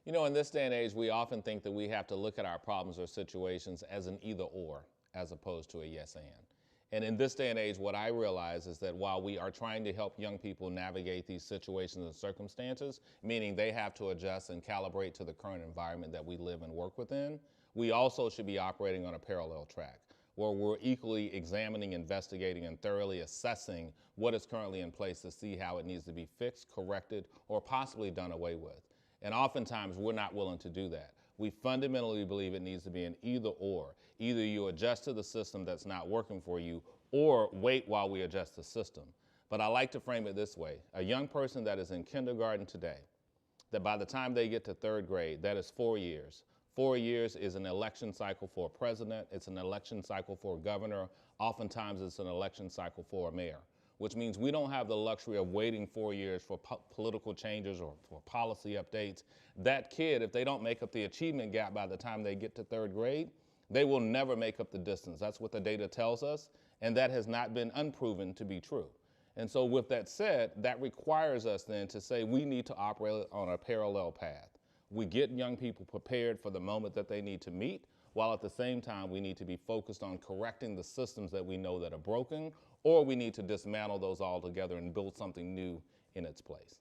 You know, in this day and age, we often think that we have to look at our problems or situations as an either or, as opposed to a yes and. And in this day and age, what I realize is that while we are trying to help young people navigate these situations and circumstances, meaning they have to adjust and calibrate to the current environment that we live and work within, we also should be operating on a parallel track where we're equally examining, investigating, and thoroughly assessing what is currently in place to see how it needs to be fixed, corrected, or possibly done away with. And oftentimes, we're not willing to do that. We fundamentally believe it needs to be an either or. Either you adjust to the system that's not working for you, or wait while we adjust the system. But I like to frame it this way. A young person that is in kindergarten today, that by the time they get to third grade, that is 4 years. 4 years is an election cycle for a president. It's an election cycle for a governor. Oftentimes, it's an election cycle for a mayor, which means we don't have the luxury of waiting 4 years for political changes or for policy updates. That kid, if they don't make up the achievement gap by the time they get to third grade, they will never make up the distance. That's what the data tells us, and that has not been unproven to be true. And so with that said, that requires us then to say we need to operate on a parallel path. We get young people prepared for the moment that they need to meet, while at the same time we need to be focused on correcting the systems that we know that are broken, or we need to dismantle those altogether and build something new in its place.